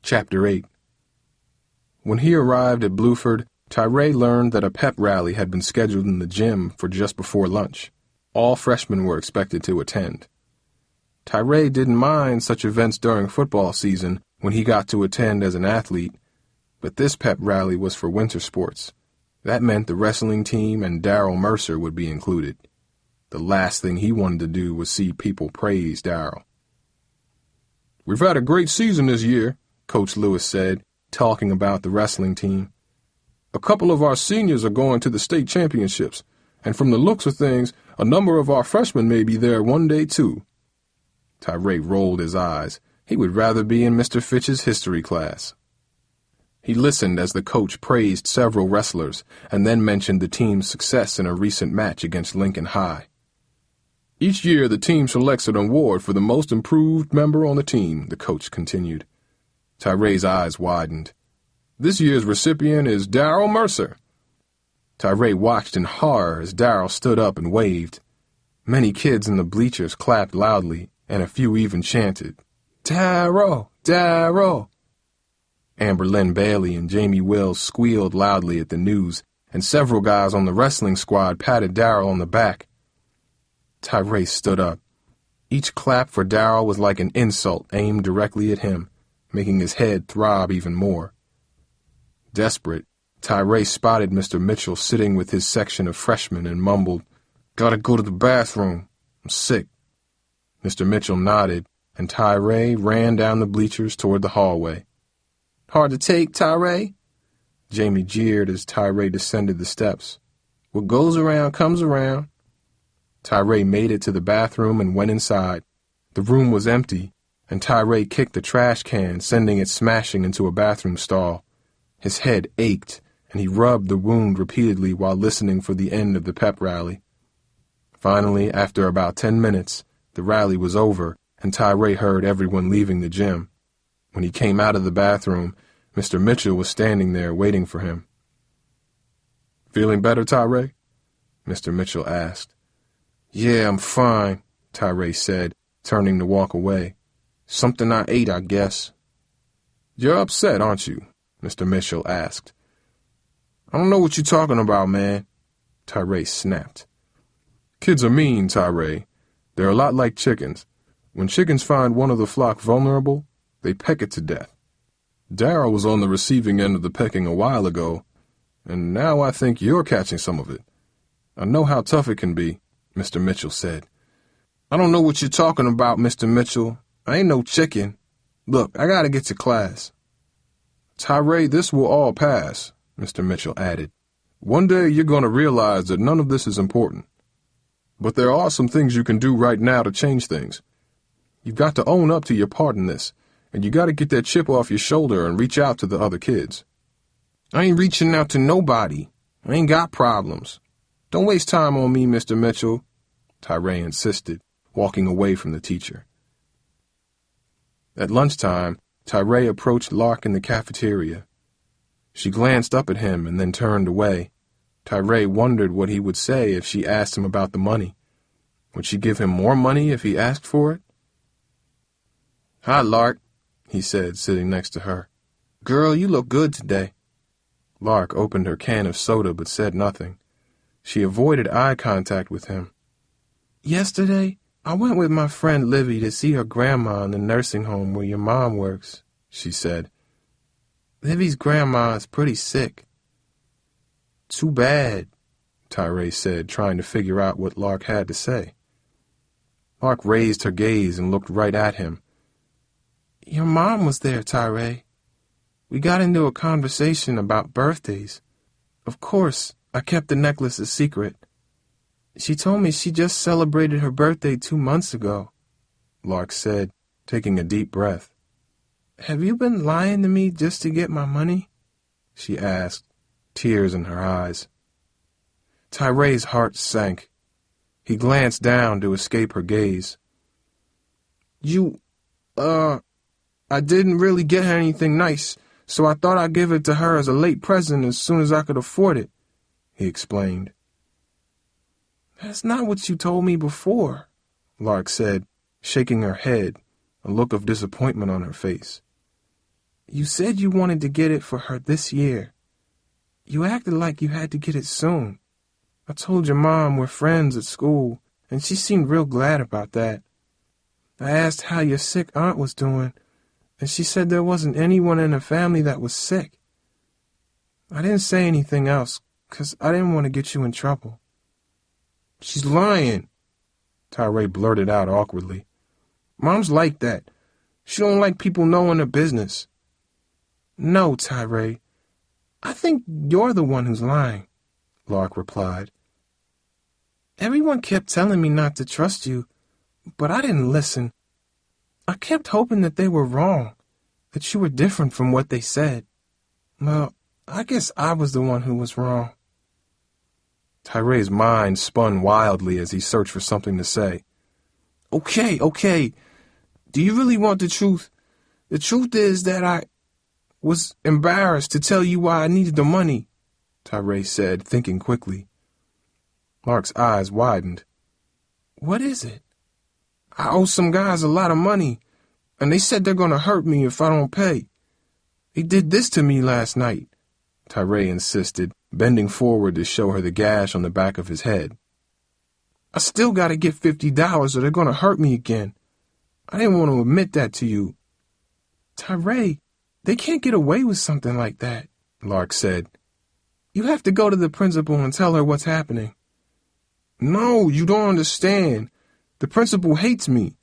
Chapter 8. When he arrived at Bluford, Tyray learned that a pep rally had been scheduled in the gym for just before lunch. All freshmen were expected to attend. Tyray didn't mind such events during football season when he got to attend as an athlete, but this pep rally was for winter sports. That meant the wrestling team and Darrell Mercer would be included. The last thing he wanted to do was see people praise Darrell. "We've had a great season this year," Coach Lewis said, talking about the wrestling team. "A couple of our seniors are going to the state championships, and from the looks of things, a number of our freshmen may be there one day too." Tyray rolled his eyes. He would rather be in Mr. Fitch's history class. He listened as the coach praised several wrestlers and then mentioned the team's success in a recent match against Lincoln High. "Each year the team selects an award for the most improved member on the team," the coach continued. Tyray's eyes widened. "This year's recipient is Darrell Mercer." Tyray watched in horror as Darrell stood up and waved. Many kids in the bleachers clapped loudly, and a few even chanted, "Darrell! Darrell!" Amber Lynn Bailey and Jamie Wills squealed loudly at the news, and several guys on the wrestling squad patted Darrell on the back. Tyray stood up. Each clap for Darrell was like an insult aimed directly at him, making his head throb even more. Desperate, Tyray spotted Mr. Mitchell sitting with his section of freshmen and mumbled, "Gotta go to the bathroom. I'm sick." Mr. Mitchell nodded, and Tyray ran down the bleachers toward the hallway. "Hard to take, Tyray?" Jamie jeered as Tyray descended the steps. "What goes around comes around." Tyray made it to the bathroom and went inside. The room was empty, and Tyray kicked the trash can, sending it smashing into a bathroom stall. His head ached, and he rubbed the wound repeatedly while listening for the end of the pep rally. Finally, after about 10 minutes, the rally was over, and Tyray heard everyone leaving the gym. When he came out of the bathroom, Mr. Mitchell was standing there waiting for him. "Feeling better, Tyray?" Mr. Mitchell asked. "Yeah, I'm fine," Tyray said, turning to walk away. "Something I ate, I guess." "You're upset, aren't you?" Mr. Mitchell asked. "I don't know what you're talking about, man," Tyray snapped. "Kids are mean, Tyray. They're a lot like chickens. When chickens find one of the flock vulnerable, they peck it to death. Darrell was on the receiving end of the pecking a while ago, and now I think you're catching some of it. I know how tough it can be," Mr. Mitchell said. "I don't know what you're talking about, Mr. Mitchell. I ain't no chicken. Look, I gotta get to class." "Tyray, this will all pass," Mr. Mitchell added. "One day you're going to realize that none of this is important. But there are some things you can do right now to change things. You've got to own up to your part in this, and you got to get that chip off your shoulder and reach out to the other kids." "I ain't reaching out to nobody. I ain't got problems. Don't waste time on me, Mr. Mitchell," Tyray insisted, walking away from the teacher. At lunchtime, Tyray approached Lark in the cafeteria. She glanced up at him and then turned away. Tyray wondered what he would say if she asked him about the money. Would she give him more money if he asked for it? "Hi, Lark," he said, sitting next to her. "Girl, you look good today." Lark opened her can of soda but said nothing. She avoided eye contact with him. "Yesterday, I went with my friend Livy to see her grandma in the nursing home where your mom works," she said. "Livy's grandma is pretty sick." "Too bad," Tyray said, trying to figure out what Lark had to say. Lark raised her gaze and looked right at him. "Your mom was there, Tyray. We got into a conversation about birthdays. Of course, I kept the necklace a secret. She told me she just celebrated her birthday 2 months ago," Lark said, taking a deep breath. "Have you been lying to me just to get my money?" she asked, tears in her eyes. Tyray's heart sank. He glanced down to escape her gaze. I didn't really get her anything nice, so I thought I'd give it to her as a late present as soon as I could afford it," he explained. "That's not what you told me before," Lark said, shaking her head, a look of disappointment on her face. You said you wanted to get it for her this year. You acted like you had to get it soon. I told your mom we're friends at school, and she seemed real glad about that. I asked how your sick aunt was doing, and she said there wasn't anyone in her family that was sick. I didn't say anything else, 'cause I didn't want to get you in trouble." "She's lying," Tyray blurted out awkwardly. "Mom's like that. She don't like people knowing her business." "No, Tyray. I think you're the one who's lying," Lark replied. "Everyone kept telling me not to trust you, but I didn't listen. I kept hoping that they were wrong, that you were different from what they said. Well, I guess I was the one who was wrong." Tyray's mind spun wildly as he searched for something to say. Okay. Do you really want the truth? The truth is that I was embarrassed to tell you why I needed the money," Tyray said, thinking quickly. Lark's eyes widened. "What is it?" "I owe some guys a lot of money, and they said they're going to hurt me if I don't pay. They did this to me last night," Tyray insisted, bending forward to show her the gash on the back of his head. "I still got to get $50 or they're going to hurt me again. I didn't want to admit that to you." "Tyray, they can't get away with something like that," Lark said. "You have to go to the principal and tell her what's happening." "No, you don't understand. The principal hates me.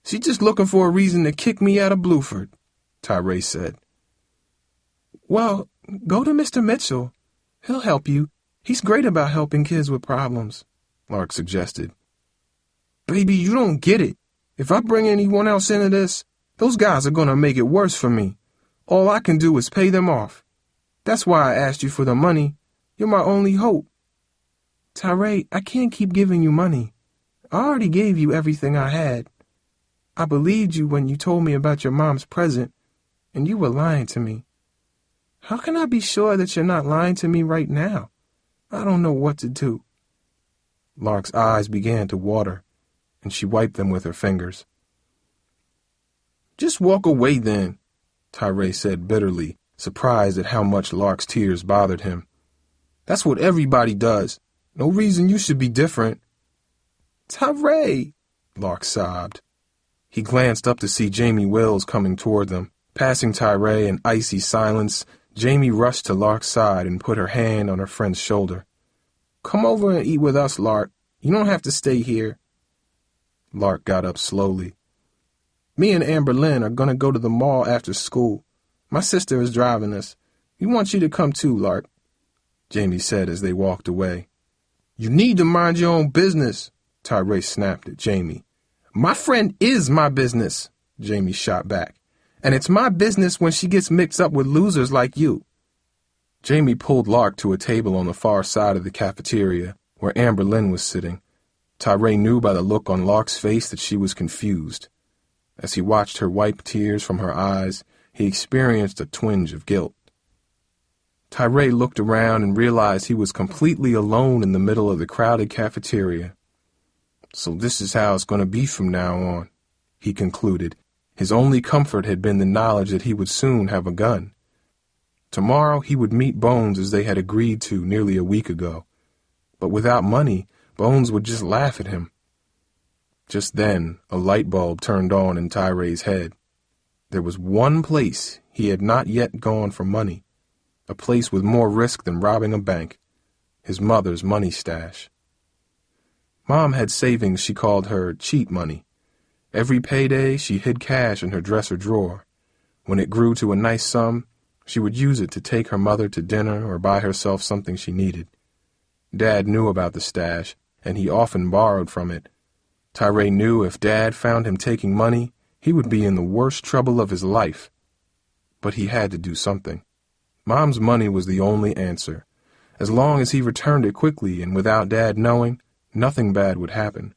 She's just looking for a reason to kick me out of Bluford," Tyray said. "Well, go to Mr. Mitchell. He'll help you. He's great about helping kids with problems," Lark suggested. "Baby, you don't get it. If I bring anyone else into this, those guys are going to make it worse for me. All I can do is pay them off. That's why I asked you for the money. You're my only hope." "Tyray, I can't keep giving you money. I already gave you everything I had. I believed you when you told me about your mom's present, and you were lying to me. How can I be sure that you're not lying to me right now? I don't know what to do." Lark's eyes began to water, and she wiped them with her fingers. "Just walk away then," Tyray said bitterly, surprised at how much Lark's tears bothered him. "That's what everybody does. No reason you should be different." "Tyray!" Lark sobbed. He glanced up to see Jamie Wills coming toward them. Passing Tyray in icy silence, Jamie rushed to Lark's side and put her hand on her friend's shoulder. "Come over and eat with us, Lark. You don't have to stay here." Lark got up slowly. "Me and Amber Lynn are going to go to the mall after school. My sister is driving us. We want you to come too, Lark," Jamie said as they walked away. "You need to mind your own business," Tyray snapped at Jamie. "My friend is my business," Jamie shot back. "And it's my business when she gets mixed up with losers like you." Jamie pulled Lark to a table on the far side of the cafeteria, where Amber Lynn was sitting. Tyray knew by the look on Lark's face that she was confused. As he watched her wipe tears from her eyes, he experienced a twinge of guilt. Tyray looked around and realized he was completely alone in the middle of the crowded cafeteria. "So this is how it's going to be from now on," he concluded. His only comfort had been the knowledge that he would soon have a gun. Tomorrow he would meet Bones as they had agreed to nearly a week ago. But without money, Bones would just laugh at him. Just then, a light bulb turned on in Tyray's head. There was one place he had not yet gone for money, a place with more risk than robbing a bank, his mother's money stash. Mom had savings she called her cheat money. Every payday she hid cash in her dresser drawer. When it grew to a nice sum, she would use it to take her mother to dinner or buy herself something she needed. Dad knew about the stash, and he often borrowed from it. Tyray knew if Dad found him taking money, he would be in the worst trouble of his life. But he had to do something. Mom's money was the only answer. As long as he returned it quickly and without Dad knowing, nothing bad would happen.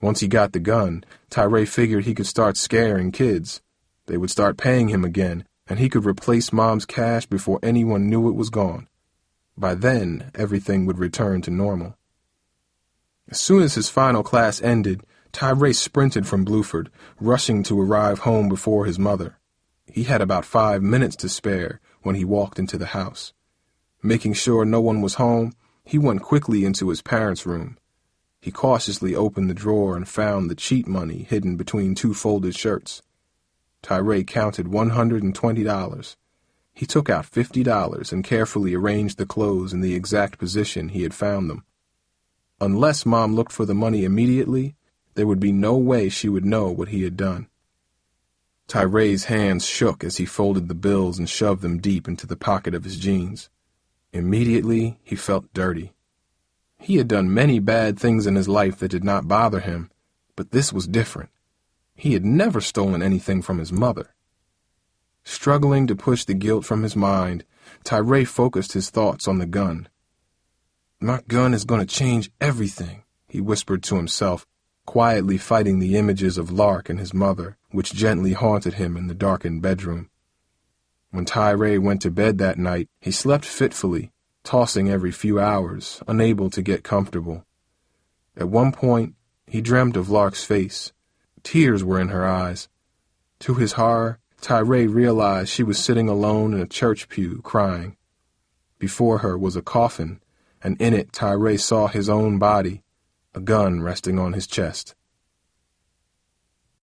Once he got the gun, Tyray figured he could start scaring kids. They would start paying him again, and he could replace Mom's cash before anyone knew it was gone. By then, everything would return to normal. As soon as his final class ended, Tyray sprinted from Bluford, rushing to arrive home before his mother. He had about 5 minutes to spare when he walked into the house. Making sure no one was home, he went quickly into his parents' room. He cautiously opened the drawer and found the cheat money hidden between 2 folded shirts. Tyray counted $120. He took out $50 and carefully arranged the clothes in the exact position he had found them. Unless Mom looked for the money immediately, there would be no way she would know what he had done. Tyray's hands shook as he folded the bills and shoved them deep into the pocket of his jeans. Immediately, he felt dirty. He had done many bad things in his life that did not bother him, but this was different. He had never stolen anything from his mother. Struggling to push the guilt from his mind, Tyray focused his thoughts on the gun. "My gun is going to change everything," he whispered to himself, quietly fighting the images of Lark and his mother, which gently haunted him in the darkened bedroom. When Tyray went to bed that night, he slept fitfully, tossing every few hours, unable to get comfortable. At one point, he dreamt of Lark's face. Tears were in her eyes. To his horror, Tyray realized she was sitting alone in a church pew, crying. Before her was a coffin, and in it Tyray saw his own body, a gun resting on his chest.